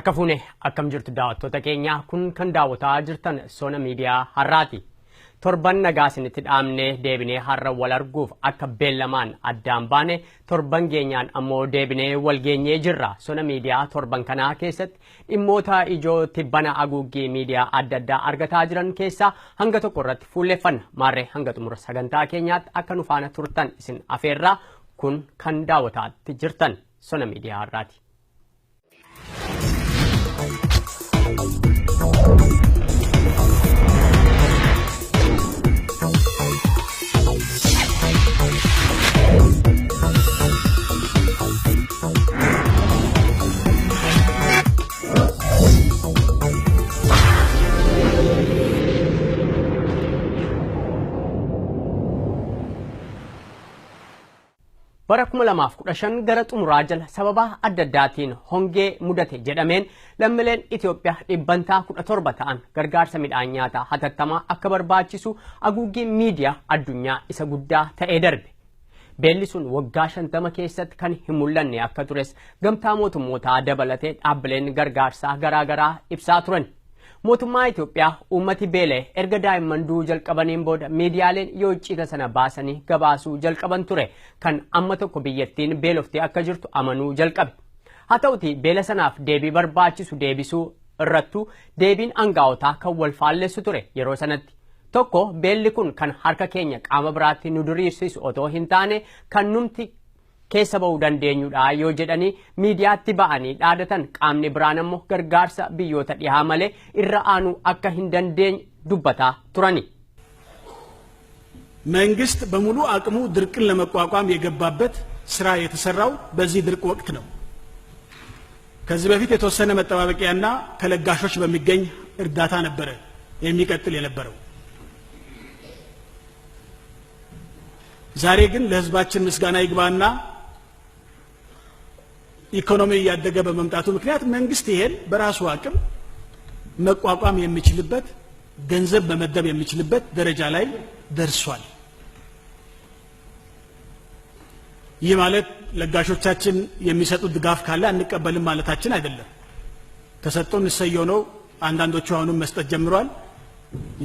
Harka fuune akkam jirtu daawwattoota keenya kun kan daawwataa jirtan Sona miidiyaa har'aati. Torban nagaa isinitti dhaamne deebinee har'a wal arguuf akka beellamaan addaan baane torban geenyaan ammoo deebinee wal geenyee jirra. Sona miidiyaa torban kanaa keessatti dhimmoota ijoo tibbana haguuggii miidiyaa adda addaa argataa jiran keessaa hanga tokko irratti fuulleeffanna. Maarree hanga xumura sagantaa keenyaatti akka nu faana turtan isin afeerraa kun kan daawwataatti jirtan Sona miidiyaa har'aati. Bara 2015 gara xumuraa jala sababa adda addaatiin hongee mudate jedhameen lammiileen Itoophiyaa dhibbantaa 17 ta'an gargaarsa midhaan nyaataa hatattamaa akka barbaachisu haguuggii miidiyaa addunyaa isa guddaa ta'ee darbe. Beelli sun waggaa 50 keessatti kan hin mul'anne akka tures gamtaa mootummootaa dabalatee dhaabbileen gargaarsaa garaagaraa ibsaa turan. Mootummaa Itoophiyaa uummati beelee erga daa'imman du'uu jalqabaniin booda miidiyaaleen yoo icciita sana baasanii gabaasuu jalqaban ture kan amma tokko biyyattiin beeloftee akka jirtu amanuu jalqabe. Haa ta'uti beela sanaaf deebii barbaachisu deebisuu irrattu deebiin aangaa'otaa kan wal faalleessu ture yeroo sanatti. Tokko beelli kun kan harka keenya qaama biraatti nu diriirsisu otoo hin taane kan numti keessa ba'uu dandeenyudha yoo jedhanii miidiyaatti ba'anii dhaadatan qaamni biraan ammoo gargaarsa biyyoota dhihaa malee irra aanuu akka hin dandeenye dubbataa turani. መንግስት በሙሉ አቅሙ ድርቅን ለመቋቋም የገባበት ስራ የተሰራው በዚህ ድርቅ ወቅት ነው። ከዚህ በፊት የተወሰነ መጠባበቂያና ከለጋሾች በሚገኝ እርዳታ ነበር የሚቀጥል የነበረው። ዛሬ ግን ለህዝባችን ምስጋና ይግባና ኢኮኖሚ ያደገ በመምጣቱ ምክንያት መንግስት ይሄን በራሱ አቅም መቋቋም የሚችልበት ገንዘብ መመደብ የሚችልበት ደረጃ ላይ ደርሷል። ይህ ማለት ለጋሾቻችን የሚሰጡት ድጋፍ ካለ አንቀበልም ማለታችን አይደለም። ተሰጥቶን እሰየው ነው። አንዳንዶቹ አሁንም መስጠት ጀምሯል።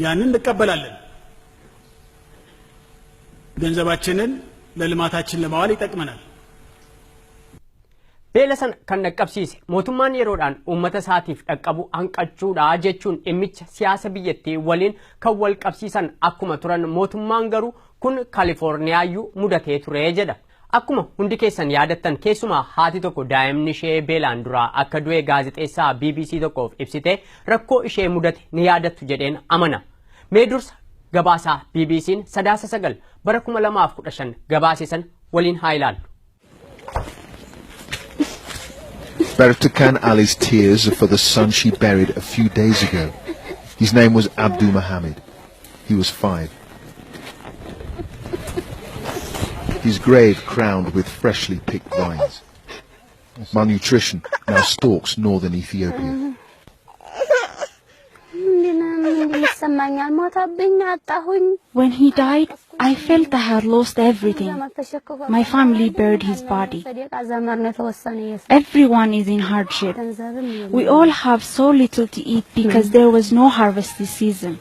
ያንን እንቀበላለን። ገንዘባችንን ለልማታችን ለማዋል ይጠቅመናል። Beelasan kan dhaqqabsiise mootummaan yeroodhaan uummata isaatiif dhaqqabu hanqachuudha jechuun dhimmicha siyaasa biyyattii waliin kan wal qabsiisan akkuma turan mootummaan garuu kun Kaalifoorniyaayyuu mudatee ture jedha. Akkuma hundi keessan yaadattan keessumaa haati tokko daa'imni ishee beelaan duraa akka du'e gaazexeessaa BBC tokkoof ibsite rakkoo ishee mudate ni yaadattu jedheen amana. Mee dursa gabaasaa BBC'n 9 bara 2015 gabaasisan waliin haa ilaallu. Bertukan Ali's tears are for the son she buried a few days ago. His name was Abdul Mohammed. He was 5. His grave crowned with freshly picked vines. Malnutrition now stalks northern Ethiopia. When he died, I felt I had lost everything. My family buried his body. Everyone is in hardship. We all have so little to eat because there was no harvest this season.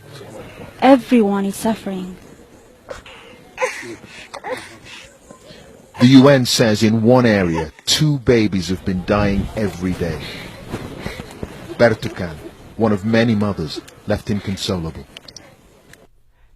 Everyone is suffering. The UN says in one area, 2 babies have been dying every day. Bertukan, one of many mothers, left inconsolable.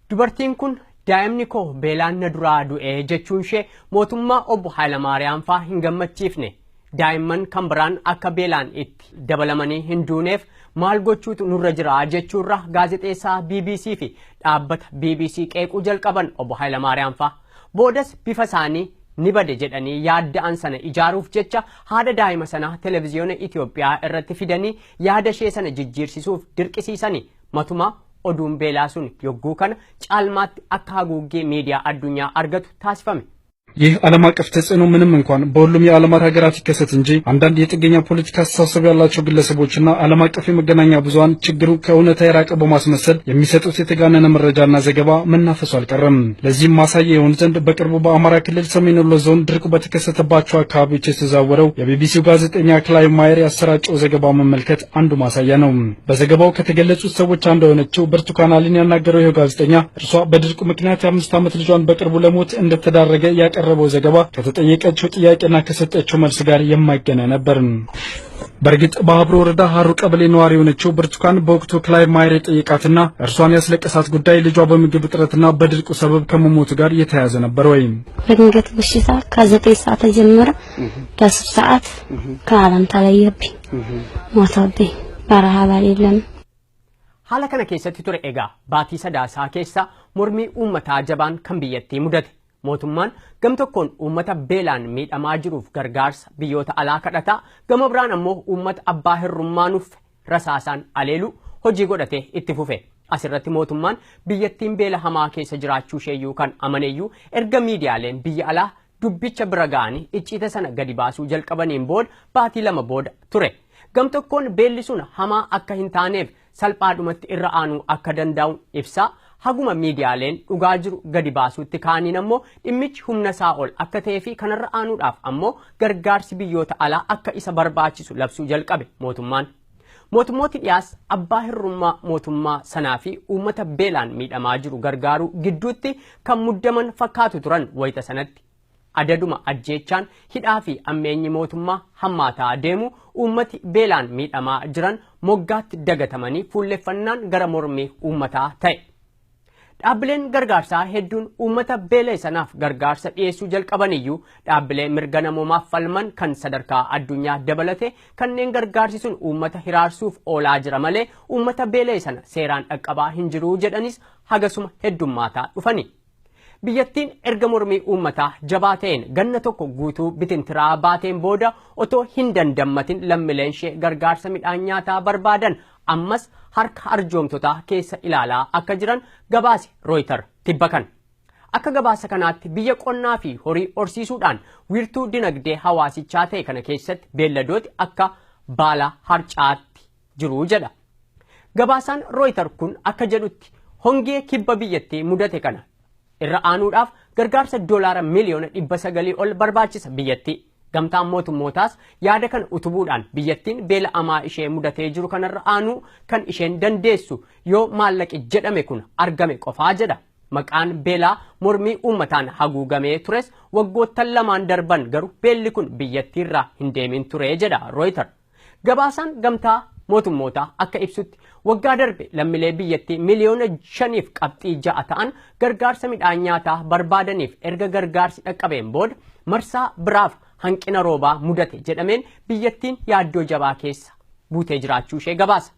Dubartiin kun daa'imni koo beelaan na duraa du'ee jechuun ishee mootummaa obbo Hayilamaariyaam faa hin gammachiifne. Daa'imman kan biraan akka beelaan itti dabalamanii hin duuneef maal gochuutu nurra jira jechuurra gaazexeessaa BBC fi dhaabbata BBC qeequu jalqaban obbo Hayilamaariyaam faa. Boodas bifa isaanii ni bade jedhanii yaadda'an sana ijaaruuf jecha haadha daa'ima sanaa televiziyoona Itoophiyaa irratti fidanii yaada ishee sana jijjiirsisuuf dirqisiisanii matumaa oduun beelaa sun yogguu kana caalmaatti akka haguuggii miidiyaa addunyaa argatu taasifame. ይህ ዓለም አቀፍ ተጽዕኖ ምንም እንኳን በሁሉም የዓለም ሀገራት ይከሰት እንጂ አንዳንድ የጥገኛ ፖለቲካ አስተሳሰብ ያላቸው ግለሰቦችና ዓለም አቀፍ የመገናኛ ብዙሃን ችግሩ ከእውነታ የራቀ በማስመሰል የሚሰጡት የተጋነነ መረጃና ዘገባ መናፈሱ አልቀረም። ለዚህም ማሳያ የሆን ዘንድ በቅርቡ በአማራ ክልል ሰሜን ወሎ ዞን ድርቅ በተከሰተባቸው አካባቢዎች የተዛወረው የቢቢሲው ጋዜጠኛ ክላይ ማየር ያሰራጨው ዘገባ መመልከት አንዱ ማሳያ ነው። በዘገባው ከተገለጹት ሰዎች አንዱ የሆነችው ብርቱካን አሊን ያናገረው ይኸው ጋዜጠኛ እርሷ በድርቁ ምክንያት የ5 ዓመት ልጇን በቅርቡ ለሞት እንደተዳረገ ያቀረበው ዘገባ ከተጠየቀችው ጥያቄና ከሰጠችው መልስ ጋር የማይገናኝ ነበር። በርግጥ በአብሮ ወረዳ ሀሩ ቀበሌ ነዋሪ የሆነችው ብርቱካን በወቅቱ ክላይ ማየር የጠየቃትና እርሷን ያስለቀሳት ጉዳይ ልጇ በምግብ እጥረትና በድርቁ ሰበብ ከመሞቱ ጋር የተያያዘ ነበር ወይ? በድንገት በሽታ ከ9 ሰዓት ተጀመረ ከ10 ሰዓት ከዓለም ተለየብኝ ሞተብኝ በረሃብ አይደለም haala kana keessatti ture egaa baatii sadaasaa keessa mormii uummataa jabaan kan biyyattii mudate mootummaan gam tokkoon uummata beelaan miidhamaa jiruuf gargaarsa biyyoota alaa kadhataa gama biraan ammoo uummata abbaa hirrummaanuuf rasaasaan aleelu hojii godhatee itti fufe asirratti mootummaan biyyattiin beela hamaa keessa jiraachuu isheeyyuu kan amaneeyyuu erga miidiyaaleen biyya alaa dubbicha bira ga'anii icciita sana gadi baasuu jalqabaniin booda baatii 2 booda ture gam tokkoon beelli sun hamaa akka hin taaneef salphaadhumatti irra aanuu akka danda'u ibsa haguma miidiyaaleen dhugaa jiru gadi baasuutti kaaniin ammoo dhimmichi humna isaa ol akka ta'ee fi kanarra aanuudhaaf ammoo gargaarsi biyyoota alaa akka isa barbaachisu labsuu jalqabe mootummooti dhiyaas abbaa hirrummaa mootummaa sanaa fi uummata beelaan miidhamaa jiru gargaaruu gidduutti kan muddaman fakkaatu turan wayita sanatti adaduma ajjeechaan hidhaa fi ammeenyi mootummaa hammaataa deemu uummati beelaan miidhamaa jiran moggaatti dagatamanii fuulleffannaan gara mormii uummataa ta'e. Dhaabbileen gargaarsaa hedduun uummata beela sanaaf gargaarsa dhiyeessuu jalqabaniyyuu dhaabbilee mirga namoomaaf falman kan sadarkaa addunyaa dabalate kanneen gargaarsi sun uummata hiraarsuuf oolaa jira malee uummata beela sana seeraan dhaqqabaa hin jiru jedhanis hagasuma heddummaataa dhufani. biyyattiin erga mormii uummataa jabaa ta'een ganna tokko guutuu bitintiraa baateen booda otoo hin dandammatin lammiileen ishee gargaarsa midhaan nyaataa barbaadan ammas harka arjoomtotaa keessa ilaalaa akka jiran gabaase Rooyiter tibbakan. Akka gabaasa kanaatti biyya qonnaa fi horii horsiisuudhaan wiirtuu dinagdee hawaasichaa ta'e kana keessatti beelladooti akka baala harcaatti jiru jedha. Gabaasaan Rooyiter kun akka jedhutti hongee kibba biyyattii mudate kana irra aanuudhaaf gargaarsa doolaara miliyoona 900 ol barbaachisa biyyattii. Gamtaan mootummootaas yaada kan utubuudhaan biyyattiin beela amaa ishee mudatee jiru kanarra aanuu kan isheen dandeessu yoo maallaqi jedhame kun argame qofaa jedha. Maqaan beelaa mormii uummataan haguugamee tures waggoottan 2 darban garuu beelli kun biyyattiirraa hin deemin ture jedha Rooyiter. Gabaasaan gamtaa mootummootaa akka ibsutti waggaa darbe lammiilee biyyattii miliyoona 5.6 ta'an gargaarsa midhaan nyaataa barbaadaniif erga gargaarsi dhaqqabeen booda marsaa biraaf hanqina roobaa mudate jedhameen biyyattiin yaaddoo jabaa keessa buutee jiraachuu ishee gabaasa.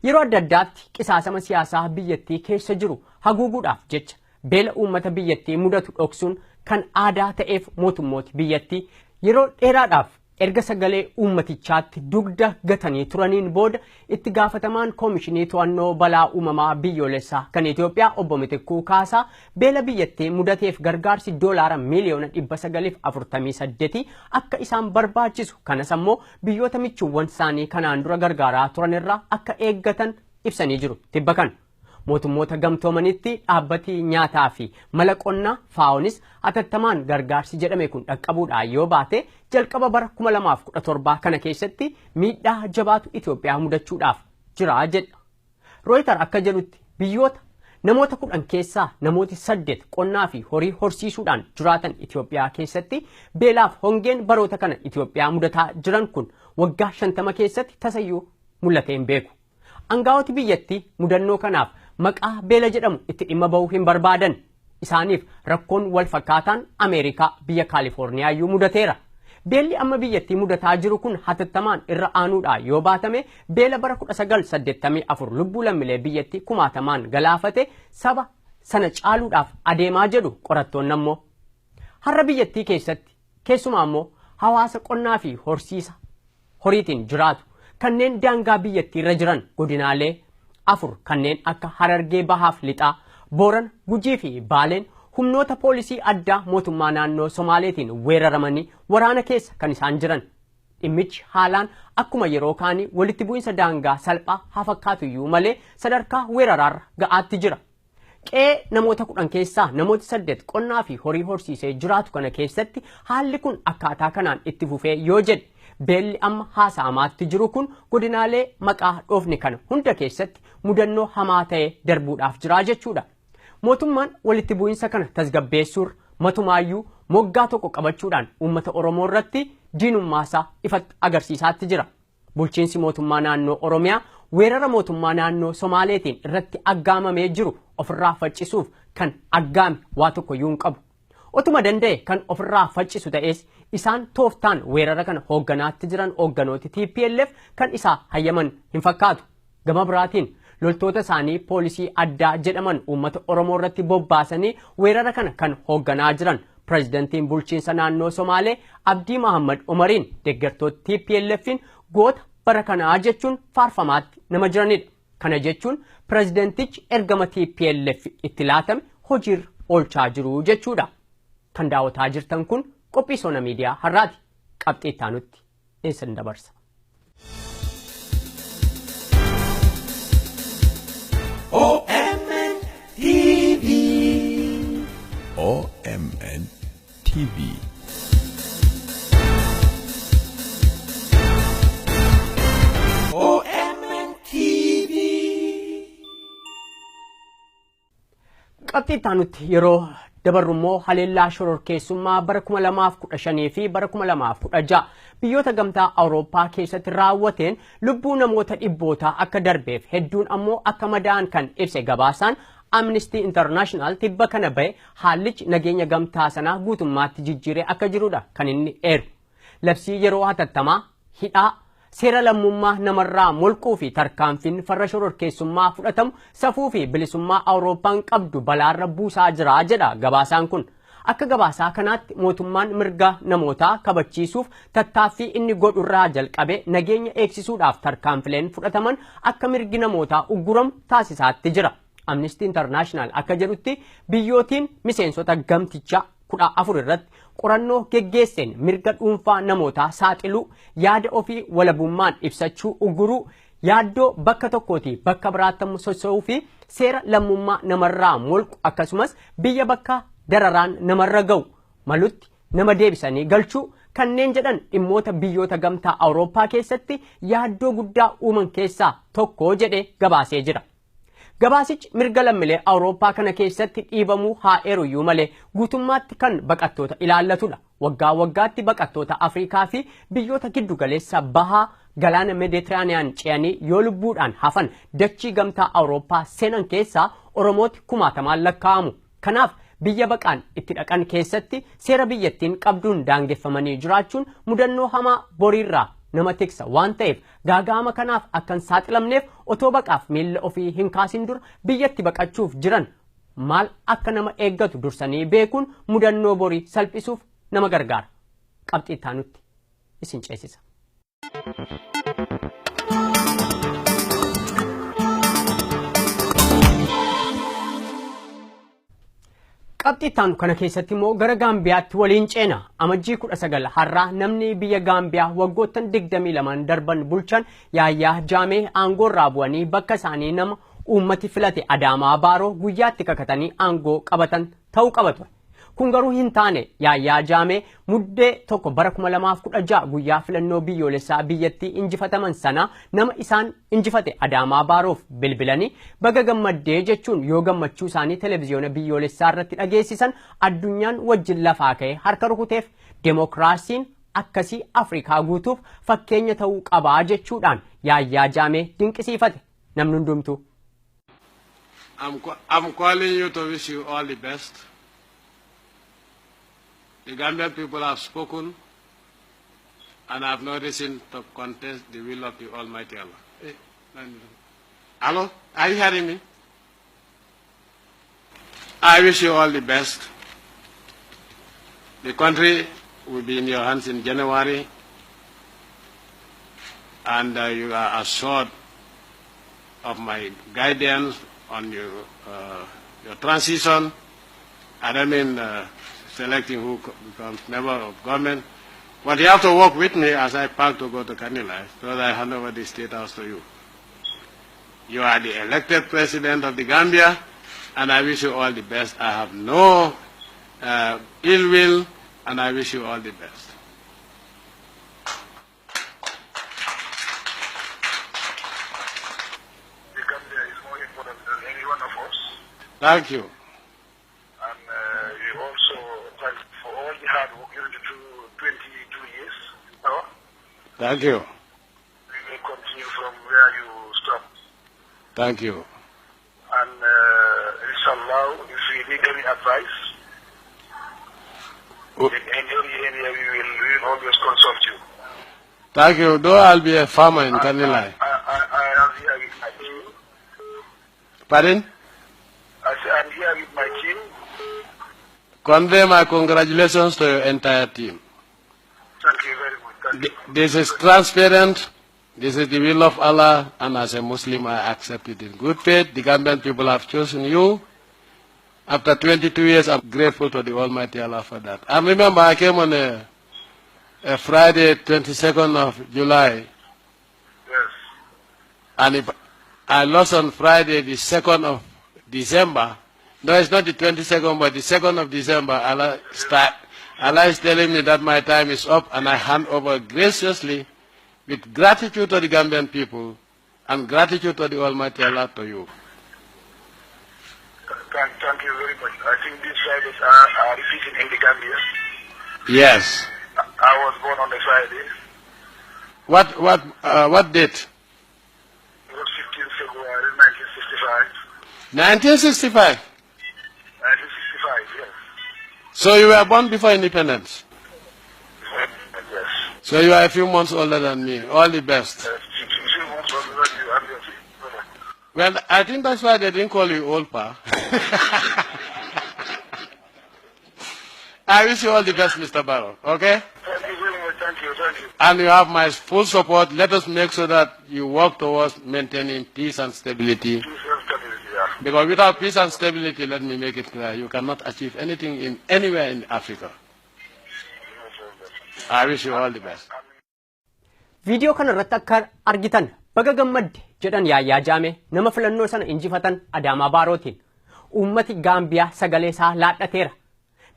Yeroo adda addaatti qisaasama siyaasaa biyyattii keessa jiru haguuguudhaaf jecha beela uummata biyyattii mudatu dhoksuun kan aadaa ta'eef mootummooti biyyattii yeroo dheeraadhaaf erga sagalee uummatichaatti dugda gatanii turaniin booda itti gaafatamaan koomishinii to'annoo balaa uumamaa biyyoolessaa kan Itoophiyaa obbo Mitikkuu Kaasaa beela biyyattii mudateef gargaarsi doolaara miliyoona 948 akka isaan barbaachisu kanas ammoo biyyoota michuuwwan isaanii kanaan dura gargaaraa turan irraa akka eeggatan ibsanii jiru tibbakan. Mootummoota gamtoomanitti dhaabbatii nyaataa fi mala qonnaa faa'onis atattamaan gargaarsi jedhame kun dhaqqabuudhaan yoo baate jalqaba bara 2017 kana keessatti miidhaa jabaatu Itoophiyaa mudachuudhaaf jira jedha. Rooyiter akka jedhutti biyyoota namoota 10 keessaa namooti 8 qonnaa fi horii horsiisuudhaan jiraatan Itoophiyaa keessatti beelaaf hongeen baroota kana Itoophiyaa mudataa jiran kun waggaa 50 keessatti tasayyuu mul'atee hin beeku. Aangaa'oti biyyattii mudannoo kanaaf maqaa beela jedhamu itti dhimma bahuu hin barbaadan. Isaaniif rakkoon wal fakkaataan Ameerikaa biyya Kaalifoorniyaa iyyuu mudateera. Beelli amma biyyattii mudataa jiru kun hatattamaan irra aanuudhaan yoo baatame beela bara 1984 lubbuu lammiilee biyyattii kumaatamaan galaafate saba sana caaluudhaaf adeemaa jedhu qorattoonni ammoo. Har'a biyyattii keessatti keessumaa ammoo hawaasa qonnaa fi horsiisa horiitiin jiraatu kanneen daangaa biyyattii irra jiran godinaalee 4 kanneen akka Harargee Bahaaf Lixaa, Booran, Gujii fi Baaleen humnoota poolisii addaa mootummaa naannoo Somaaleetiin weeraramanii waraana keessa kan isaan jiran. Dhimmichi haalaan akkuma yeroo kaanii walitti bu'insa daangaa salphaa haa fakkaatu iyyuu malee sadarkaa weeraraarra ga'aatti jira. Qe'ee namoota 10 keessaa namoota 8 qonnaa fi horii horsiisee jiraatu kana keessatti haalli kun akkaataa kanaan itti fufee yoo jedhe beelli amma haasa'amaatti jiru kun godinaalee maqaa dhoofne kana hunda keessatti mudannoo hamaa ta'ee darbuudhaaf jira jechuudha. Mootummaan walitti bu'insa kana tasgabbeessuurra matumaayyuu moggaa tokko qabachuudhaan uummata Oromoo irratti diinummaasaa ifatti agarsiisaatti jira. Bulchiinsi mootummaa naannoo Oromiyaa weerara mootummaa naannoo Somaaleetiin irratti aggaamamee jiru ofirraa faccisuuf kan aggaame waa tokko iyyuu hin qabu. Otuma danda'e kan ofirraa faccisu ta'es isaan tooftaan weerara kana hoogganaatti jiran hoogganooti TPLF kan isaa hayyaman hin fakkaatu. Gama biraatiin loltoota isaanii poolisii addaa jedhaman uummata Oromoo irratti bobbaasanii weerara kana kan hoogganaa jiran pirezidantiin bulchiinsa naannoo Somaalee Abdii Mohaammed Umariin deeggartoota TPLFin goota bara kanaa jechuun faarfamaatti nama jiranidha. Kana jechuun pirezidantichi ergama TPLF itti laatame hojiirra oolchaa jiru jechuudha. Kan daawwataa jirtan kun qophii Sona miidiyaa har'aati. Qabxii itti aanutti isin dabarsa. OMN TV. OMN TV. OMN TV. Qabxii itti aanutti yeroo dabarrummoo haleellaa shororkeessummaa bara 2015 fi bara 2016 biyyoota gamtaa Awurooppaa keessatti raawwateen lubbuu namoota dhibbootaa akka darbeef hedduun ammoo akka madaa'an kan ibse gabaasaan Amnesty International tibba kana bahe haallichi nageenya gamtaa sanaa guutummaatti jijjiiree akka jirudha kan inni eeru. Labsii yeroo hatattamaa hidhaa seera lammummaa namarraa molquu fi tarkaanfiin farra shororkeessummaa fudhatamu safuu fi bilisummaa Awurooppaan qabdu balaarra buusaa jira jedha gabaasaan kun. Akka gabaasaa kanaatti mootummaan mirga namootaa kabachiisuuf tattaaffii inni godhurraa jalqabe nageenya eegsisuudhaaf tarkaanfileen fudhataman akka mirgi namootaa ugguramu taasisaatti jira. Amnesty International akka jedhutti biyyootiin miseensota gamtichaa 14 irratti qorannoo geggeesseen mirga dhuunfaa namootaa saaxiluu yaada ofii walabummaan ibsachuu ugguruu yaaddoo bakka tokkootii bakka biraatti socho'uu fi seera lammummaa namarraa molqu akkasumas biyya bakka dararaan namarra ga'u malutti nama deebisanii galchuu kanneen jedhan dhimmoota biyyoota gamtaa Awurooppaa keessatti yaaddoo guddaa uuman keessaa tokko jedhee gabaasee jira. Gabaasichi mirga lammiilee Awurooppaa kana keessatti dhiibamuu haa eeruyyuu malee guutummaatti kan baqattoota ilaallatudha. Waggaa waggaatti baqattoota Afrikaa fi biyyoota giddu galeessa bahaa galaana Meeditiraaniyaan ce'anii yoo lubbuudhaan hafan dachii gamtaa Awurooppaa seenan keessaa Oromooti 1000 lakkaa'amu. Kanaaf biyya baqaan itti dhaqan keessatti seera biyyattiin qabduun daangeffamanii jiraachuun mudannoo hamaa boriirraa nama tiksa waan ta'eef gaaga'ama kanaaf akkan saaxilamneef otoo baqaaf miilla ofii hin kaasin dura biyyatti baqachuuf jiran maal akka nama eeggatu dursanii beekuun mudannoo borii salphisuuf nama gargaara. Qabxii itti aanutti isin ceesisa. Qabxii itti aanu kana keessatti immoo gara Gaambiyaatti waliin ceena. Amajjii 19 har'aa namni biyya Gaambiyaa waggoottan 22 darban bulchan Yaayyaa Jaamee aangoorraa bu'anii bakka isaanii nama uummati filate Adaamaa Baaroo guyyaatti kakatanii aangoo qabatan ta'uu qabatu. Kun garuu hin taane Yaayyaa Jaamee muddee tokko bara 2016 guyyaa filannoo biyyoolessaa biyyattii injifataman sana nama isaan injifate Adaamaa Baaroof bilbilanii baga gammaddee jechuun yoo gammachuu isaanii televiziyoona biyyoolessaa irratti dhageessisan addunyaan wajjin lafaa ka'ee harka rukuteef demokraasiin akkasii Afrikaa guutuuf fakkeenya ta'uu qabaa jechuudhaan Yaayyaa Jaamee dinqisiifate namni hundumtuu. I'm calling you to wish you all the best. The Gambian people have spoken and have no reason to contest the will of the Almighty Allah. Hello? Are you hearing me? I wish you all the best. The country will be in your hands in January, and you are assured of my guidance on your transition I don't mean selecting who becomes member of government. But you have to work with me as I pack to go to Kanilai, so that I hand over the State House to you. You are the elected president of the Gambia, and I wish you all the best. I have no ill will, and I wish you all the best. The Gambia is more important than any one of us. Thank you. And we also thank you for all the hard work you did 22 years. Thank you. We will continue from where you stopped. Thank you. And inshallah, if we need any advice, in any area, we will always consult you. Thank you. Though I'll be a farmer in Kanilai. I am here with my team. Pardon? I say I'm here with my team. Convey my congratulations to your entire team. Thank you very much. Thank you. This is transparent. This is the will of Allah, and as a Muslim, I accept it in good faith. The Gambian people have chosen you. After 22 years, I'm grateful to the Almighty Allah for that. I remember I came on a Friday, 22nd of July. Yes. And if I lost on Friday, the 2nd of December, no, it's not the 22nd, but the 2nd of December, Allah is telling me that my time is up, and I hand over graciously with gratitude to the Gambian people and gratitude to the Almighty Allah to you. Thank you very much. I think these Fridays are repeating in the Gambia. Yes. I was born on a Friday. What date? It was 15th February 1965. 1965. 1965, yes. So you were born before independence. Yes. So you are a few months older than me. All the best. Few months older than you. I'm your brother. Well, I think that's why they didn't call you old pa. I wish you all the best, Mr. Barrow. Okay? Thank you very much. Thank you. Thank you. And you have my full support. Let us make sure that you work towards maintaining peace and stability. Peace and stability, yeah. Because without peace and stability, let me make it clear, you cannot achieve anything in anywhere in Africa. I wish you all the best. Video kan irratti argitan baga gammadde jedhan yaayyaa jaame nama filannoo sana injifatan Adaamaa Baarootiin uummati Gaambiyaa sagalee isaa laadhateera.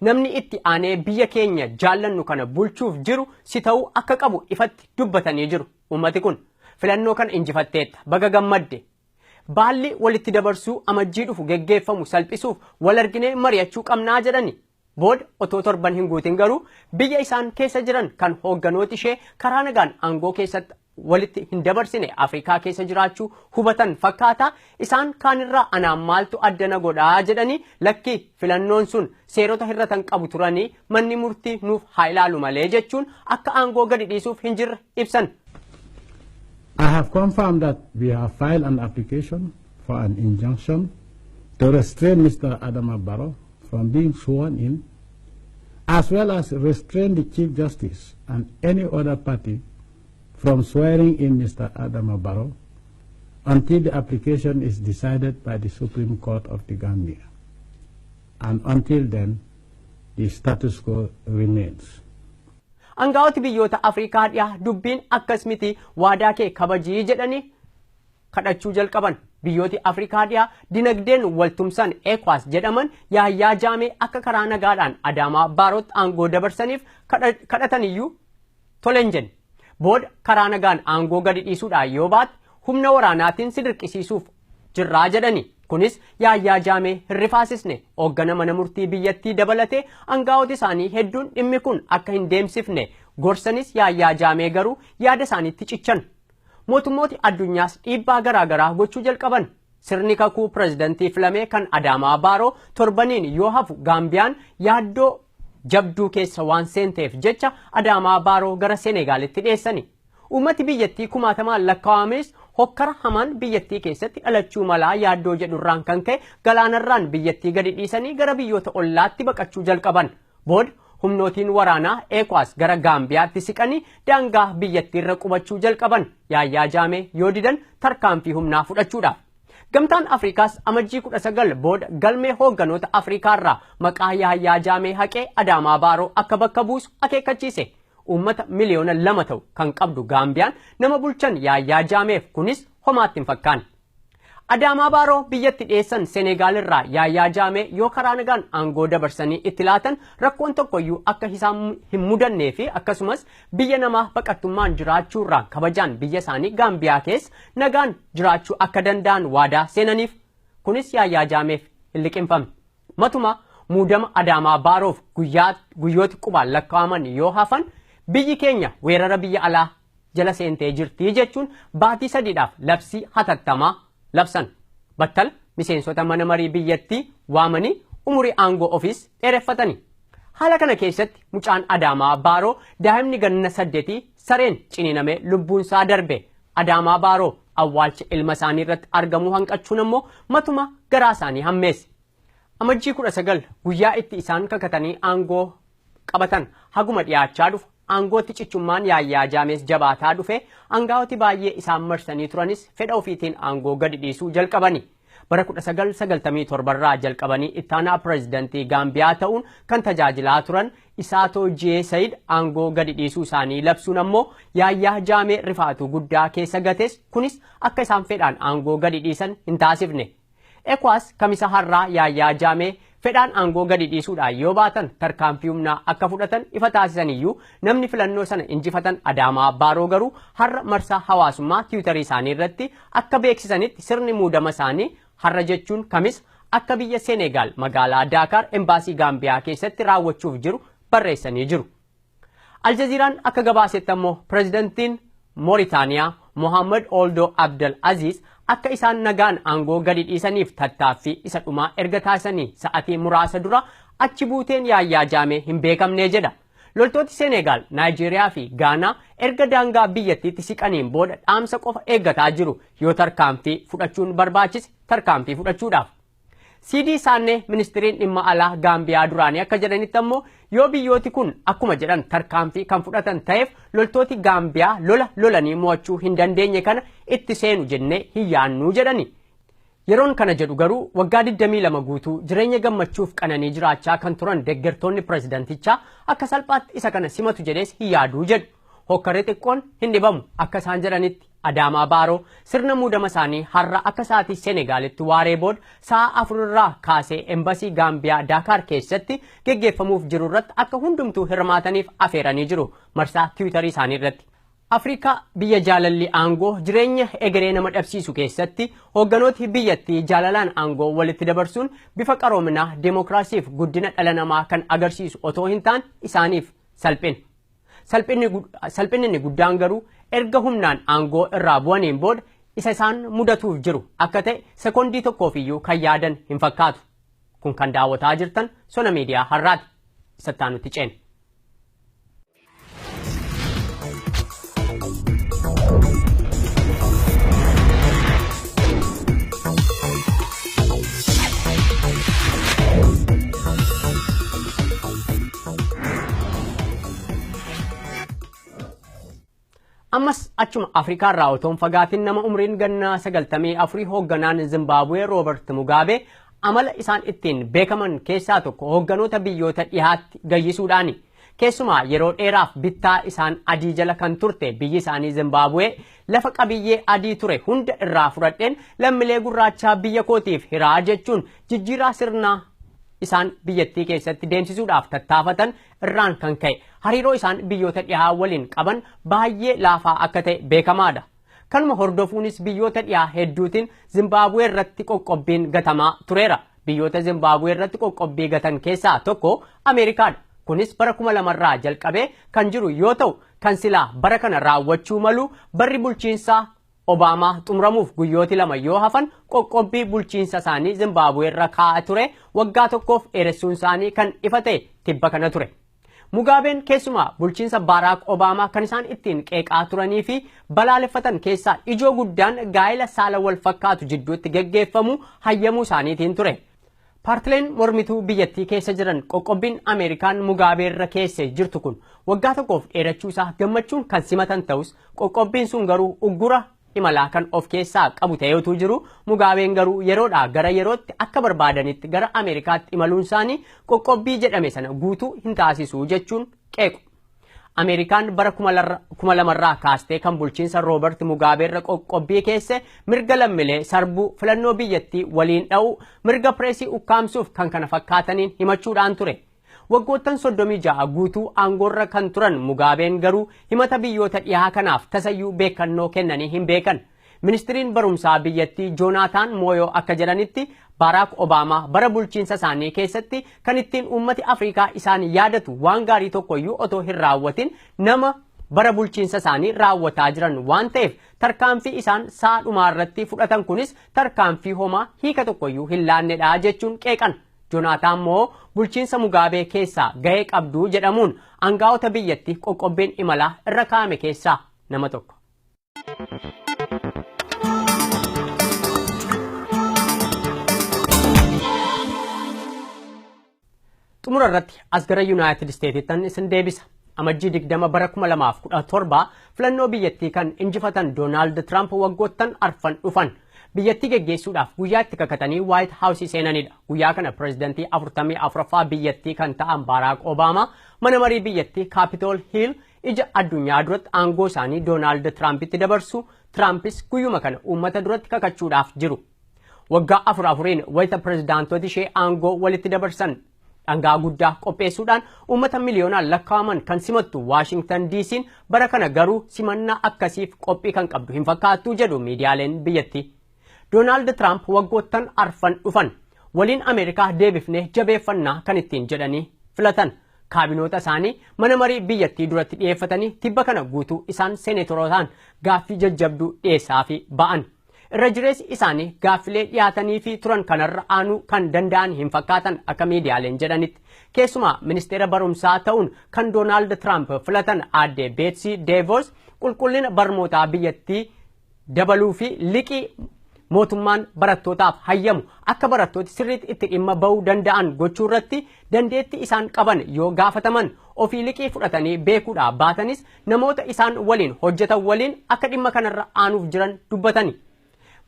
Namni itti aanee biyya keenya jaallannu kana bulchuuf jiru si ta'uu akka qabu ifatti dubbatanii jiru. Uummati kun filannoo kan injifatteetta baga gammadde. Baalli walitti dabarsuu amajjii dhufu geggeeffamu salphisuuf wal arginee mari'achuu qabnaa jedhani. Bood otoo torban hin guutin garuu biyya isaan keessa jiran kan hoogganooti ishee karaa nagaan aangoo keessatti walitti hin dabarsine Afrikaa keessa jiraachuu hubatan fakkaata. Isaan kaanirraa anaan maaltu addana godhaa jedhanii lakki filannoon sun seerota hirratan qabu turanii manni murtii nuuf haa ilaalu malee jechuun akka aangoo gadi dhiisuuf hin jirre ibsan. I have confirmed that we have filed an application for an injunction to restrain Mr. Adama Barrow from being sworn in, as well as restrain the Chief Justice and any other party from swearing in Mr. Adama Barrow until the application is decided by the Supreme Court of the Gambia. And until then, the status quo remains. Angaawoti biyyoota Afrikaa dhiyaa dubbiin akkas miti waadaa kee kabajii jedhanii kadhachuu jalqaban. Biyyooti Afrikaa dhiyaa dinagdeen waltumsan ECOWAS jedhaman yaayyaa jaamee akka karaa nagaadhaan Adaamaa Baarootti aangoo dabarsaniif kadhataniyyuu tolen jenne. Booda karaa nagaan aangoo gadi dhiisuudhaan yoo baate humna waraanaatiin si dirqisiisuuf jirraa jedhani. Kunis yaayyaa jaamee hirrifaasisne hooggana mana murtii biyyattii dabalatee angaawoti isaanii hedduun dhimmi kun akka hin deemsifne gorsanis yaayyaa jaamee garuu yaada isaaniitti cichan. Mootummooti addunyaas dhiibbaa garaagaraa gochuu jalqaban. Sirni kakuu pirezidantii filamee kan Adaamaa Baaroo torbaniin yoo hafu Gaambiyaan yaaddoo jabduu keessa waan seenteef jecha Adaamaa Baaroo gara Senegaalitti dhiyeessani. Uummati biyyattii kumaatamaan lakkaa'ames hokkara hamaan biyyattii keessatti dhalachuu malaa yaaddoo jedhurraan kan ka'e galaanarraan biyyattii gadi dhiisanii gara biyyoota ollaatti baqachuu jalqaban. Booda humnootiin waraanaa ECOWAS gara Gaambiyaatti siqanii daangaa biyyattii irra qubachuu jalqaban. Yaayyaa jaamee yoo didan tarkaanfii humnaa fudhachuudhaaf. Gamtaan Afrikaas amajjii 19 booda galmee hoogganoota Afrikaarraa maqaa Yahyaa Jaamee haqee Adaamaa Baaroo akka bakka buusu akeekkachiise. Uummata miliyoona 2 ta'u kan qabdu Gaambiyaan nama bulchan Yahyaa Jaameef kunis homaatti hin fakkaanne. Adaamaa Baaroo biyyatti dhiyeessan Senegaal irraa Yahyaa Jaamee yoo karaa nagaan aangoo dabarsanii itti laatan rakkoon tokkoyyuu akka isaan hin mudannee fi akkasumas biyya namaa baqattummaan jiraachuurraan kabajaan biyya isaanii Gaambiyaa keessa nagaan jiraachuu akka danda'an waadaa seenaniif kunis Yahyaa Jaameef hin liqinfamne. Matuma muudama Adaamaa Baaroof guyyooti qubaan lakkaa'aman yoo hafan biyyi keenya weerara biyya alaa jala seentee jirti jechuun baatii 3dhaaf labsii hatattamaa labsan. Battala miseensota mana marii biyyattii waamanii umurii aangoo ofiis dheereffatanii. Haala kana keessatti mucaan Adaamaa Baaroo daa'imni ganna 8 sareen ciniinamee lubbuunsaa darbe. Adaamaa Baaroo awwaalcha ilma isaanii irratti argamuu hanqachuun ammoo matuma garaa isaanii hammeesse. Amajjii 19 guyyaa itti isaan kakatanii aangoo qabatan haguma dhiyaachaa dhufu aangootti cichummaan Yahyaa Jaamees jabaataa dhufe aangaa'oti baay'ee isaan marsanii turanis fedha ofiitiin aangoo gadi dhiisuu jalqabani. Bara 1997 irraa jalqabanii ittaanaa pireezidantii Gaambiyaa ta'uun kan tajaajilaa turan Isaatoo Jee Sayid aangoo gadi dhiisuu isaanii labsuun ammoo Yahyaa Jaamee rifaatuu guddaa keessa gates kunis akka isaan fedhaan aangoo gadi dhiisan hin taasifne. ECOWAS kamisa har'aa Yahyaa Jaamee fedhaan aangoo gadi dhiisuudhaan yoo baatan tarkaanfii humnaa akka fudhatan ifa taasisaniyyuu namni filannoo sana injifatan Adaamaa Baaroo garuu har'a marsaa hawaasummaa tiwutarii isaanii irratti akka beeksisanitti sirni muudama isaanii har'a jechuun kamis akka biyya Senegaal magaalaa Daakaar embaasii Gaambiyaa keessatti raawwachuuf jiru barreessanii jiru. Aljaziiraan akka gabaasetti ammoo pireezidantiin Mooritaaniyaa Mohaammed Oldoo Abdel Aziz akka isaan nagaan aangoo gadi dhiisaniif tattaaffii isa dhumaa erga taasisanii sa'atii muraasa dura achi buuteen Yahyaa Jaamee hin beekamne jedha. Loltooti Senegaal, Naayijeeriyaa fi Gaanaa erga daangaa biyyattiitti siqaniin booda dhaamsa qofa eeggataa jiru yoo tarkaanfii fudhachuun barbaachise tarkaanfii fudhachuudhaaf. Siidii Saannee ministiriin dhimma alaa Gaambiyaa duraanii akka jedhanitti ammoo yoo biyyooti kun akkuma jedhan tarkaanfii kan fudhatan ta'eef loltooti Gaambiyaa lolanii mo'achuu hin dandeenye kana itti seenu jennee hin yaannuu jedhani. Yeroon kana jedhu garuu waggaa 22 guutuu jireenya gammachuuf qananii jiraachaa kan turan deeggartoonni pireezidantichaa akka salphaatti isa kana simatu jedhees hin yaaduu jedhu. Hokkaree xiqqoon hin dhibamu akka isaan jedhanitti Adaamaa Baaroo sirna muudama isaanii har'a akka sa'aatii Senegaalitti waaree booda sa'a 4 irraa kaasee embasii Gaambiyaa Daakaar keessatti geggeeffamuuf jiru irratti akka hundumtuu hirmaataniif afeeranii jiru marsaa tiwutarii isaanii irratti. Afrikaa biyya jaalalli aangoo jireenya egeree nama dhabsiisu keessatti hoogganooti biyyattii jaalalaan aangoo walitti dabarsuun bifa qaroominaa deemokiraasiif guddina dhala namaa kan agarsiisu otoo hin taane isaaniif salphina. Salphinni guddaan garuu erga humnaan aangoo irraa bu'aniin booda isa isaan mudatuuf jiru akka ta'e sekondii tokkoofiyyuu kan yaadan hin fakkaatu. Kun kan daawwataa jirtan Sona miidiyaa har'aati. Isatti aanutti ceene. Ammas achuma Afrikaa irraa otoon fagaatiin nama umriin ganna 94 hoogganaan Zimbaabuwee Roobert Mugaabee amala isaan ittiin beekaman keessaa tokko hoogganoota biyyoota dhihaatti gayyisuudhaani. Keessumaa yeroo dheeraaf bittaa isaan adii jala kan turte biyyi isaanii Zimbaabuwee lafa qabiyyee adii ture hunda irraa fudhadheen lammiilee gurraachaa biyya kootiif hiraa jechuun jijjiiraa sirnaa isaan biyyattii keessatti deemsisuudhaaf tattaafatan irraan kan ka'e hariiroo isaan biyyoota dhihaa waliin qaban baay'ee laafaa akka ta'e beekamaadha. Kanuma hordofuunis biyyoota dhihaa hedduutiin Zimbaabuwee irratti qoqqobbiin gatamaa tureera. Biyyoota Zimbaabuwee irratti qoqqobbii gatan keessaa tokko Ameerikaadha. Kunis bara 2000 irraa jalqabee kan jiru yoo ta'u kan silaa bara kana raawwachuu malu barri bulchiinsaa Obaamaa xumuramuuf guyyooti 2 yoo hafan qoqqobbii bulchiinsa isaanii Zimbaabuwee irra kaa'aa ture waggaa tokkoof dheeressuun isaanii kan ifa ta'e tibba kana ture. Mugaabeen keessumaa bulchiinsa Baraak Obaamaa kan isaan ittiin qeeqaa turanii fi balaaleffatan keessaa ijoo guddaan gaa'ela saala wal fakkaatu jidduutti geggeeffamu hayyamuu isaaniitiin ture. Paartileen mormituu biyyattii keessa jiran qoqqobbiin Ameerikaan Mugaabee irra keessa jirtu kun waggaa tokkoof dheerachuu isaa gammachuun kan simatan ta'us qoqqobbiin sun garuu uggura imalaa kan of keessaa qabu ta'eetu jiru Mugaabeen garuu yeroodhaa gara yerootti akka barbaadanitti gara Ameerikaatti imaluun isaanii qoqqobbii jedhame sana guutuu hin taasisu jechuun qeequ. Ameerikaan bara 2002 kaastee kan bulchiinsa Roobert Mugaabeerra qoqqobbii keesse mirga lammiilee sarbuu filannoo biyyattii waliin dha'uu mirga pireesii ukkaamsuuf kan kana fakkaataniin himachuudhaan ture. Waggoottan 36 guutuu aangoorra kan turan Mugaabeen garuu himata biyyoota dhiyaa kanaaf tasayyuu beekannoo kennanii hin beekan. Ministiriin barumsaa biyyattii Joonataan Mooyoo akka jedhanitti Baraak Obaamaa bara bulchiinsa isaanii keessatti kan ittiin uummati Afrikaa isaan yaadatu waan gaarii tokkoyyuu otoo hin raawwatin nama bara bulchiinsa isaanii raawwataa jiran waan ta'eef tarkaanfii isaan saadhumaa irratti fudhatan kunis tarkaanfii homaa hiika tokkoyyuu hin laannedha jechuun qeeqan. Joonataan moo bulchiinsa Mugaabee keessaa gahee qabduu jedhamuun aangaa'ota biyyattii qoqqobbiin imalaa irra kaa'ame keessaa nama tokko. Xumura irratti as gara Yuunaayitid Isteetsitti isin deebisa. Amajjii 20 bara 2017 filannoo biyyattii kan injifatan Doonaald Tiraamp waggoottan arfan dhufan biyyattii geggeessuudhaaf guyyaa itti kakatanii Waayit Haawusii seenanidha. Guyyaa kana pireezidantii 44ffaa biyyattii kan ta'an Baraak Obaamaa mana marii biyyattii Kaapitool Hiil ija addunyaa duratti aangoo isaanii Doonaald Tiraampitti dabarsu. Tirampis guyyuma kana uummata duratti kakachuudhaaf jiru. Waggaa afuriin wayita pireezidaantooti ishee aangoo walitti dabarsan dhangaa guddaa qopheessuudhaan uummata miliyoonaan lakkaa'aman kan simattu Waashingtan DC'n bara kana garuu simannaa akkasiif qophii kan qabdu hin fakkaattu jedhu miidiyaaleen biyyattii. Doonaald Tiraamp waggoottan arfan dhufan waliin Ameerikaa deebifnee jabeeffannaa kan ittiin jedhanii filatan. Kaabinoota isaanii mana marii biyyattii duratti dhiyeeffatanii tibba kana guutuu isaan seeneetorotaan gaaffii jajjabduu dhiyeessaa fi ba'an. Irra jireessi isaanii gaaffilee dhiyaatanii fi turan kanarra aanuu kan danda'an hin fakkaatan akka miidiyaaleen jedhanitti. Keessumaa ministeera barumsaa ta'uun kan Doonaald Tiraamp filatan aadde Beetsii Deevos qulqullina barnootaa biyyattii dabaluu fi liqii mootummaan barattootaaf hayyamu akka barattooti sirriitti itti dhimma bahuu danda'an gochuu irratti dandeettii isaan qaban yoo gaafataman ofii liqii fudhatanii beekuudhaa baatanis namoota isaan waliin hojjetan waliin akka dhimma kanarra aanuuf jiran dubbatani.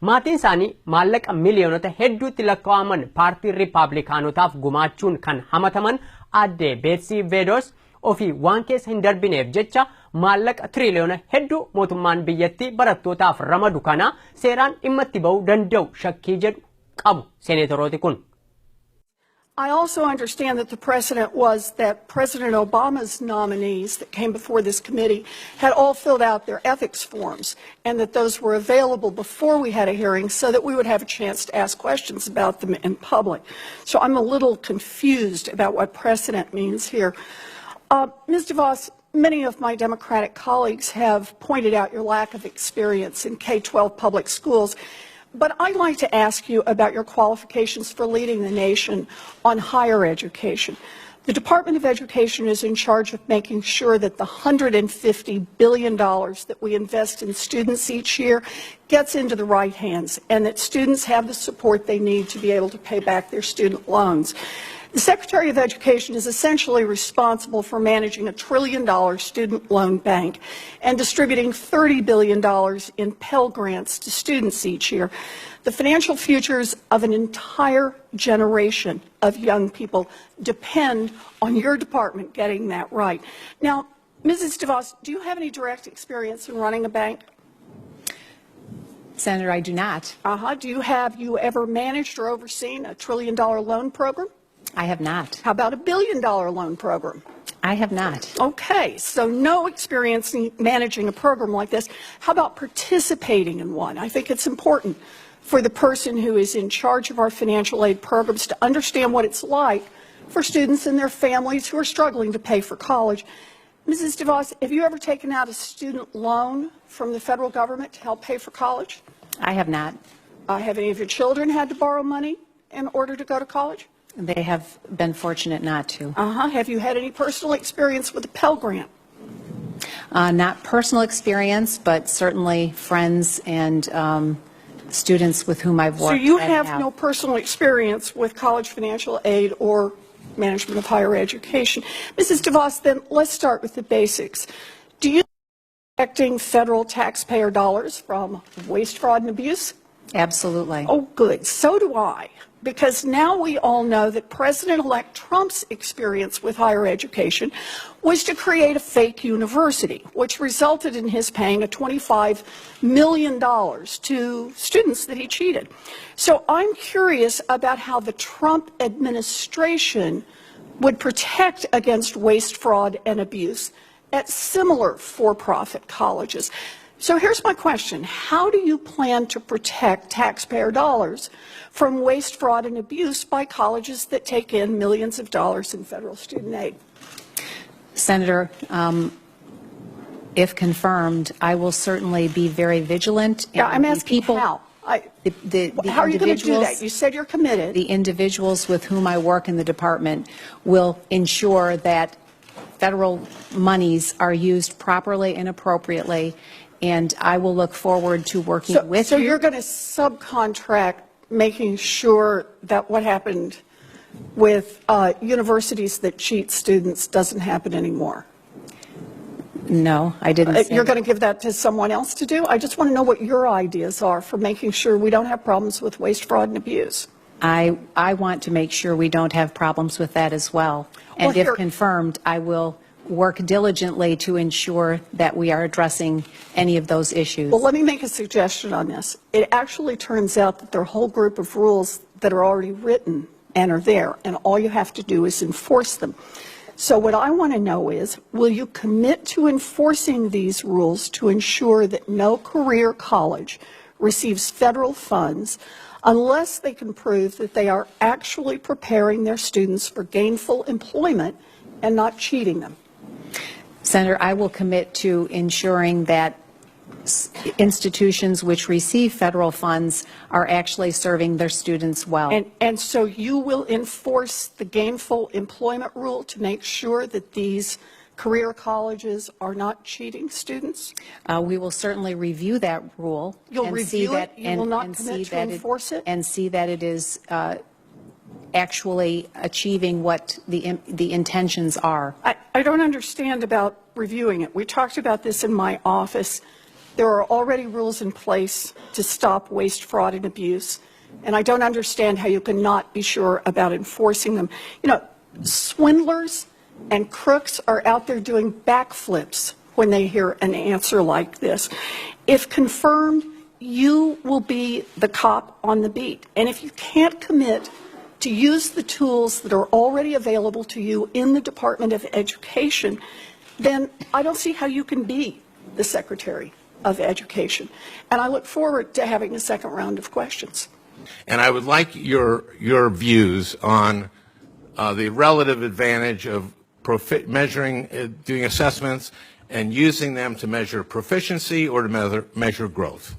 Maatiin isaanii maallaqa miliyoonota hedduutti lakkaa'aman paartii Riippaabilikaanotaaf gumaachuun kan hamataman aadde Beetsii Deevos ofii waan keessa hin darbineef jecha maallaqa tiriliyoona hedduu mootummaan biyyattii barattootaaf ramadu kana seeraan dhimma itti bahuu danda'u shakkii jedhu qabu seeneetorooti kun. I also understand that the precedent was that President Obama's nominees that came before this committee had all filled out their ethics forms and that those were available before we had a hearing so that we would have a chance to ask questions about them in public. So I'm a little confused about what precedent means here. Ms. DeVos, many of my Democratic colleagues have pointed out your lack of experience in K-12 public schools. But I'd like to ask you about your qualifications for leading the nation on higher education. The Department of Education is in charge of making sure that the $150 billion that we invest in students each year gets into the right hands and that students have the support they need to be able to pay back their student loans. The Secretary of Education is essentially responsible for managing $1 trillion student loan bank and distributing $30 billion in Pell Grants to students each year. The financial futures of an entire generation of young people depend on your department getting that right. Now, Mrs. DeVos, do you have any direct experience in running a bank? Senator, I do not. Have you ever managed or overseen a $1 trillion loan program? I have not. How about a $1 billion loan program? I have not. Okay, so no experience in managing a program like this. How about participating in one? I think it's important for the person who is in charge of our financial aid programs to understand what it's like for students and their families who are struggling to pay for college. Mrs. DeVos, have you ever taken out a student loan from the federal government to help pay for college? I have not. Have any of your children had to borrow money in order to go to college? They have been fortunate not to. Have you had any personal experience with a Pell Grant? Not personal experience, but certainly friends and students with whom I've worked. So you have no personal experience with college financial aid or management of higher education. Mrs. DeVos, then let's start with the basics. Do you protecting federal taxpayer dollars from waste, fraud, and abuse? Absolutely. Oh, good. So do I. Because now we all know that President-elect Trump's experience with higher education was to create a fake university, which resulted in his paying a $25 million to students that he cheated. So I'm curious about how the Trump administration would protect against waste, fraud, and abuse at similar for-profit colleges. So here's my question. How do you plan to protect taxpayer dollars from waste, fraud, and abuse by colleges that take in millions of dollars in federal student aid? Senator, if confirmed, I will certainly be very vigilant. Yeah, I'm asking people, how. The How are you going to do that? You said you're committed. The individuals with whom I work in the department will ensure that federal monies are used properly and appropriately, and I will look forward to working with you. So you're going to subcontract making sure that what happened with universities that cheat students doesn't happen anymore? No, I didn't say You're that. going to give that to someone else to do? I just want to know what your ideas are for making sure we don't have problems with waste, fraud, and abuse. I want to make sure we don't have problems with that as well. And Well, if here- confirmed, I will work diligently to ensure that we are addressing any of those issues. Well, let me make a suggestion on this. It actually turns out that there are a whole group of rules that are already written and are there, and all you have to do is enforce them. So what I want to know is, will you commit to enforcing these rules to ensure that no career college receives federal funds unless they can prove that they are actually preparing their students for gainful employment and not cheating them? Senator, I will commit to ensuring that institutions which receive federal funds are actually serving their students well. And so you will enforce the gainful employment rule to make sure that these career colleges are not cheating students? We will certainly review that rule. You'll and review see that, it? You will not and commit see to that enforce it? And see that it is actually achieving what the intentions are. I don't understand about reviewing it. We talked about this in my office. There are already rules in place to stop waste, fraud, and abuse, and I don't understand how you can not be sure about enforcing them. You know, swindlers and crooks are out there doing backflips when they hear an answer like this. If confirmed, you will be the cop on the beat. And if you can't commit to use the tools that are already available to you in the Department of Education, then I don't see how you can be the Secretary of Education. And I look forward to having a second round of questions. And I would like your views on the relative advantage of measuring, doing assessments and using them to measure proficiency or to measure growth.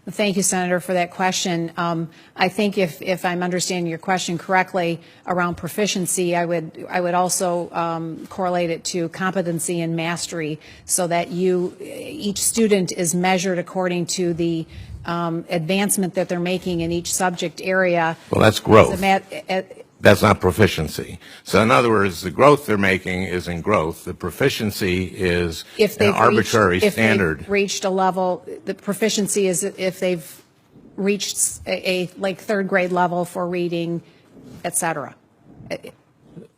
Thank you, Senator, for that question. I think if I'm understanding your question correctly around proficiency, I would also correlate it to competency and mastery, so that each student is measured according to the advancement that they're making in each subject area. Well, that's growth. That's not proficiency. So in other words, the growth they're making is in growth. The proficiency is an arbitrary standard. If they've reached a level, the proficiency is if they've reached a third grade level for reading, et cetera.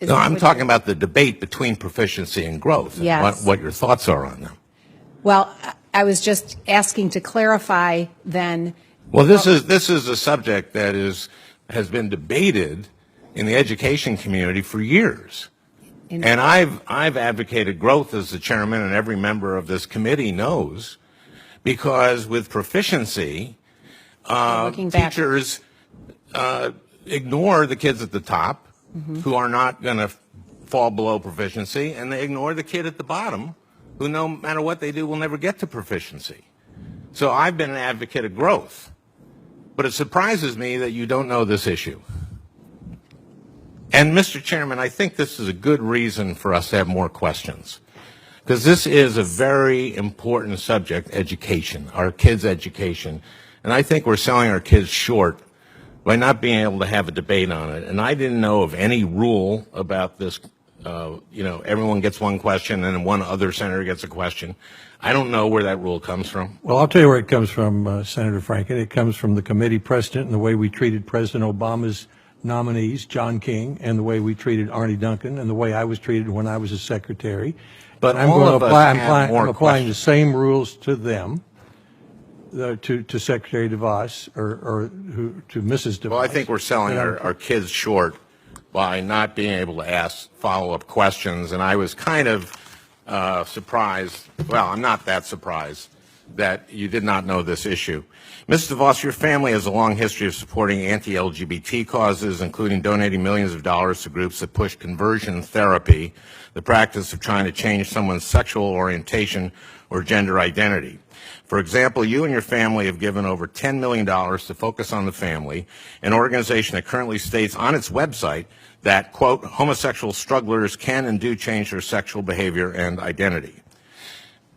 No, I'm talking about the debate between proficiency and growth. Yes. And what your thoughts are on them. Well, I was just asking to clarify then. Well, this is a subject that has been debated in the education community for years. And I've advocated growth, as the chairman and every member of this committee knows, because with proficiency, teachers ignore the kids at the top who are not going to fall below proficiency, and they ignore the kid at the bottom who, no matter what they do, will never get to proficiency. So I've been an advocate of growth. But it surprises me that you don't know this issue. And, Mr. Chairman, I think this is a good reason for us to have more questions, because this is a very important subject, education, our kids' education. And I think we're selling our kids short by not being able to have a debate on it. And I didn't know of any rule about this everyone gets one question and then one other senator gets a question. I don't know where that rule comes from. Well, I'll tell you where it comes from, Senator Franken. It comes from the committee precedent and the way we treated President Obama's nominees, John King, and the way we treated Arnie Duncan, and the way I was treated when I was a secretary. But I'm all going of to us apply, have more I'm applying the questions. same rules to them, to Secretary DeVos, or to Mrs. DeVos. Well, I think we're selling our kids short by not being able to ask follow-up questions, and I was kind of surprised. Well, I'm not that surprised that you did not know this issue. Mrs. DeVos, your family has a long history of supporting anti-LGBT causes, including donating millions of dollars to groups that push conversion therapy, the practice of trying to change someone's sexual orientation or gender identity. For example, you and your family have given over $10 million to Focus on the Family, an organization that currently states on its website that, quote, homosexual strugglers can and do change their sexual behavior and identity.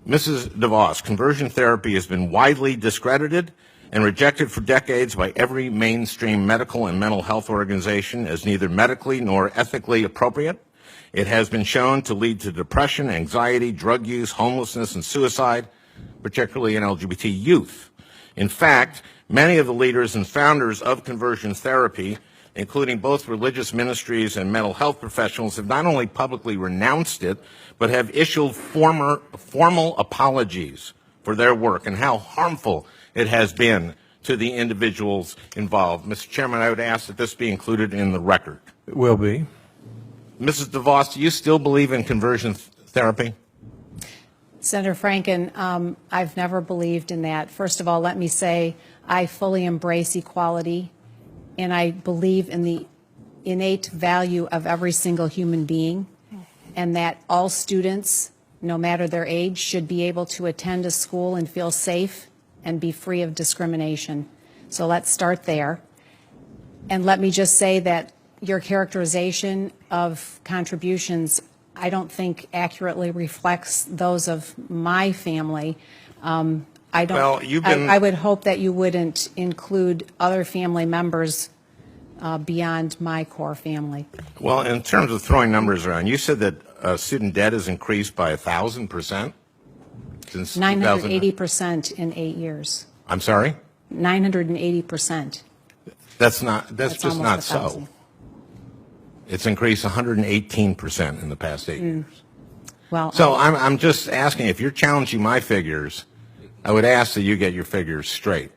Mrs. DeVos, conversion therapy has been widely discredited and rejected for decades by every mainstream medical and mental health organization as neither medically nor ethically appropriate. It has been shown to lead to depression, anxiety, drug use, homelessness, and suicide, particularly in LGBT youth. In fact, many of the leaders and founders of conversion therapy, including both religious ministries and mental health professionals, have not only publicly renounced it, but have issued formal apologies for their work and how harmful it has been to the individuals involved. Mr. Chairman, I would ask that this be included in the record. It will be. Mrs. DeVos, do you still believe in conversion therapy? Senator Franken, I've never believed in that. First of all, let me say I fully embrace equality, and I believe in the innate value of every single human being, and that all students, no matter their age, should be able to attend a school and feel safe and be free of discrimination. So let's start there. And let me just say that your characterization of contributions, I don't think accurately reflects those of my family. I would hope that you wouldn't include other family members beyond my core family. Well, in terms of throwing numbers around, you said that student debt has increased by 1,000% since 980% in 8 years. I'm sorry? 980%. That's just not so. 1,000. It's increased 118% in the past 8 years. Well, So I'm just asking, if you're challenging my figures, I would ask that you get your figures straight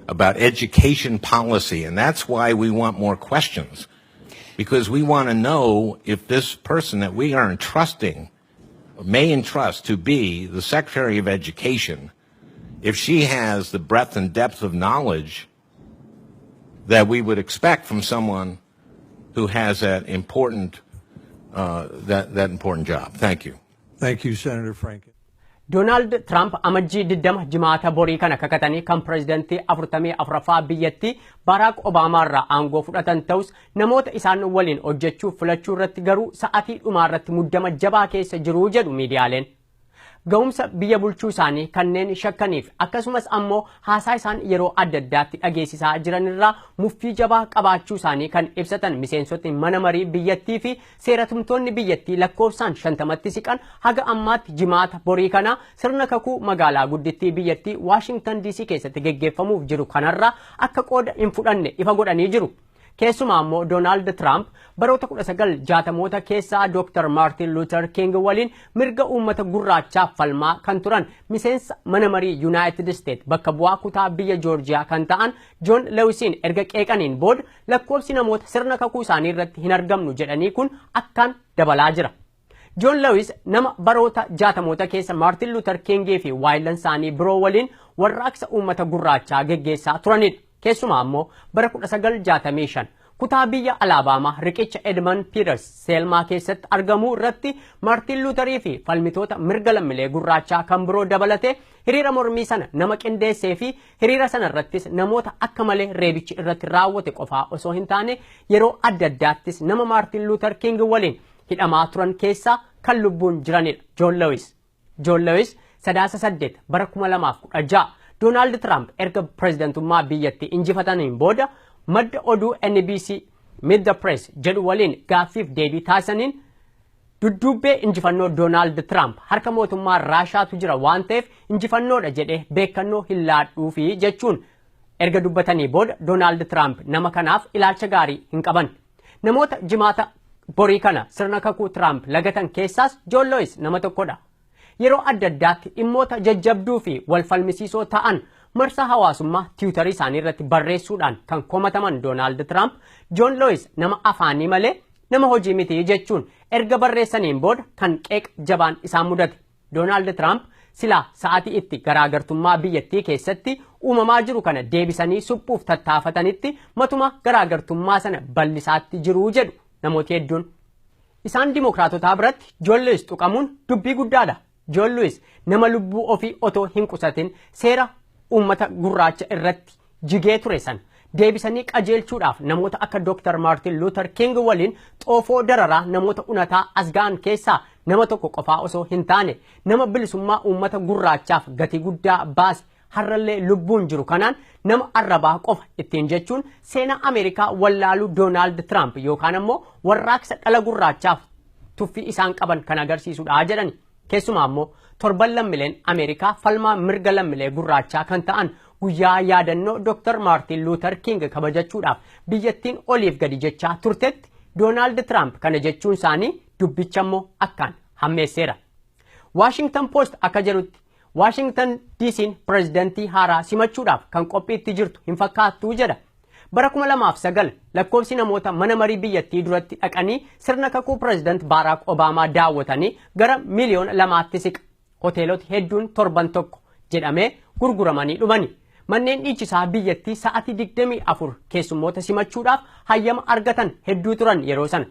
about education policy, and that's why we want more questions, because we want to know if this person that we are entrusting, may entrust to be the Secretary of Education, if she has the breadth and depth of knowledge that we would expect from someone who has that important important job. Thank you. Thank you, Senator Franken. Donald Trump amajjii 20 jimaata borii kana kakatanii kan pireezidantii 44ffaa biyyattii Barack Obama irraa aangoo fudhatan ta'us namoota isaan waliin hojjechuuf filachuu irratti garuu sa'atii dhumaa irratti muddama jabaa keessa jiru jedhu miidiyaaleen. Ga'umsa biyya bulchuu isaanii kanneen shakkaniif akkasumas ammoo haasaa isaan yeroo adda addaatti dhageessisaa jiran irraa muffii jabaa qabaachuu isaanii kan ibsatan miseensotni mana marii biyyattii fi seeratumtoonni biyyattii lakkoofsaan 50tti siqan haga ammaatti jimaata borii kana sirna kakuu magaalaa guddittii biyyattii Washington DC keessatti geggeeffamuuf jiru kanarraa akka qooda hin fudhanne ifa godhanii jiru. Keessumaa ammoo Donald Trump baroota 1960moota keessaa Dr. Martin Luther King waliin mirga uummata gurraachaaf falmaa kan turan miseensa mana marii United States bakka bu'aa kutaa biyya Georgia kan ta'an John Lewisin erga qeeqaniin booda lakkoofsi namoota sirna kakuu isaanii irratti hin argamnu jedhanii kun akkaan dabalaa jira. John Lewis nama baroota 60moota keessa Martin Luther King fi waayillan isaanii biroo waliin warraaqsa uummata gurraachaa geggeessaa turanidha. Keessumaa ammoo bara 1965 kutaa biyya Alabama riqicha Edmund Peters Selma keessatti argamu irratti Martin Luther fi falmitoota mirga lammiilee gurraachaa kan biroo dabalate hiriira mormii sana nama qindeessee fi hiriira sana irrattis namoota akka malee reebichi irratti raawwate qofaa osoo hin taane yeroo adda addaattis nama Martin Luther King waliin hidhamaa turan keessaa kan lubbuun jiranidha. John Lewis sadaasa 8 bara 2016 Donald Trump erga pireezidantummaa biyyattii injifataniin booda madda oduu NBC Meet the Press jedhu waliin gaaffiif deebii taasisaniin duddubbee injifannoo Doonaald Tiraamp harka mootummaa Raashaatu jira waan ta'eef injifannoodha jedhee beekannoo hin laadhuufi jechuun erga dubbatanii booda Doonaald Tiraamp nama kanaaf ilaalcha gaarii hin qaban. Namoota jimaata borii kana sirna kakuu Tiraamp lagatan keessaas Joon Loowis nama tokkodha. Yeroo adda addaatti dhimmoota jajjabduu fi wal falmisiisoo ta'an marsaa hawaasummaa tiwutarii isaanii irratti barreessuudhaan kan komataman Doonaald Tiraamp Joon Loowis nama afaanii malee nama hojii miti jechuun erga barreessaniin booda kan qeeq jabaan isaan mudate. Doonaald Tiraamp silaa sa'aatii itti garaagartummaa biyyattii keessatti uumamaa jiru kana deebisanii suphuuf tattaafatanitti matuma garaagartummaa sana bal'isaatti jiru jedhu namooti hedduun. Isaan dimokiraatotaa biratti Joon Loowis tuqamuun dubbii guddaadha. Joon Loowis nama lubbuu ofii otoo hin qusatin seera uummata gurraacha irratti jigee ture san deebisanii qajeelchuudhaaf namoota akka Dr. Martin Luther King waliin xoofoo dararaa namoota unataa as ga'an keessaa nama tokko qofaa osoo hin taane nama bilisummaa uummata gurraachaaf gatii guddaa baase har'allee lubbuun jiru kanaan nama arrabaa qofa ittiin jechuun seenaa Ameerikaa wallaaluu Doonaald Tiraamp yookaan ammoo warraaqsa dhala gurraachaaf tuffii isaan qaban kan agarsiisudha jedhani. Keessumaa ammoo torban lammiileen Ameerikaa falmaa mirga lammiilee gurraachaa kan ta'an guyyaa yaadannoo Dr. Martin Luther King kabajachuudhaaf biyyattiin oliif gadi jechaa turtetti Doonaald Tiraamp kana jechuun isaanii dubbicha immoo akkaan hammeesseera. Washington Post akka jedhutti Washington DC'n pirezidantii haaraa simachuudhaaf kan qophiitti jirtu hin fakkaattuu jedha. Bara 2009 lakkoofsi namoota mana marii biyyattii duratti dhaqanii sirna kakuu pireezidant Barack Obaamaa daawwatanii gara miliyoona 2tti siqa. Hoteelota hedduun torban tokko jedhamee gurguramanii dhumani. Manneen dhiichisaa biyyattii sa'aatii 24 keessummoota simachuudhaaf hayyama argatan hedduu turan yeroo sana.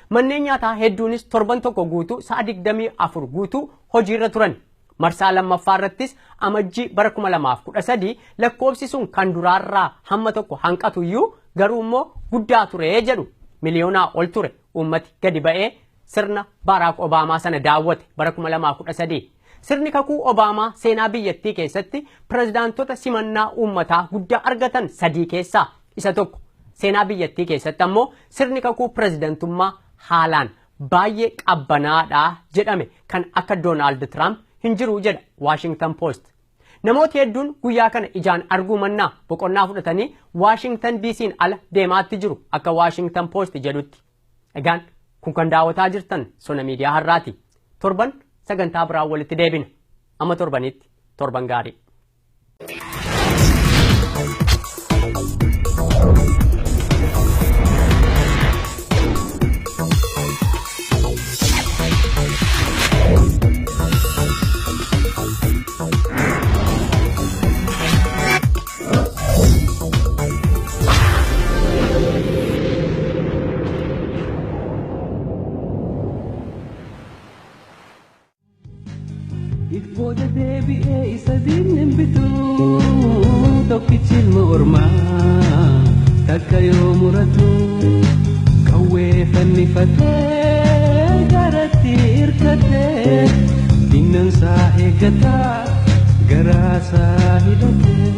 Manneen nyaataa hedduunis torban tokko guutuu sa'a 24 guutuu hojiirra turan. Marsaa lammaffaa irrattis amajjii bara 2013 lakkoofsi sun kan duraarraa hamma tokko hanqatu iyyuu garuu immoo guddaa ture jedhu miliyoonaa ol ture uummati gadi ba'ee sirna Barack Obaamaa sana daawwate bara 2013. Sirni kakuu Obaamaa seenaa biyyattii keessatti pirezidaantota simannaa uummataa guddaa argatan 3 keessaa isa tokko. Seenaa biyyattii keessatti ammoo sirni kakuu pirezidantummaa haalaan baay'ee qabbanaadha jedhame kan akka Doonaald Tiraamp hin jiru jedha Washington Post. Namooti hedduun guyyaa kana ijaan arguu mannaa boqonnaa fudhatanii Washington DC'n ala deemaatti jiru akka Washington Post jedhutti. Egaan kun kan daawwataa jirtan Sona miidiyaa har'aati. Torban sagantaa biraa walitti deebina. Amma torbanitti torban gaarii. Booda deebi'ee isa diinni bitu tokkichi ilma ormaa takka yoo muratu qawwee fannifatee garatti hirkatee dinnansaa eeggataa garaasaa hidhatee.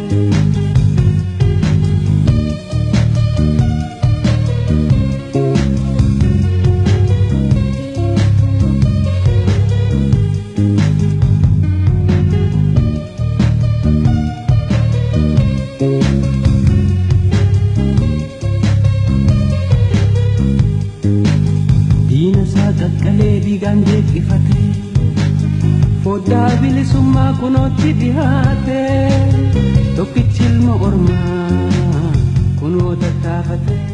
Gandhe kifate, foda bilisummaa kunootti dhihaate, tokkichi ilma ormaa kunoo tattaafate.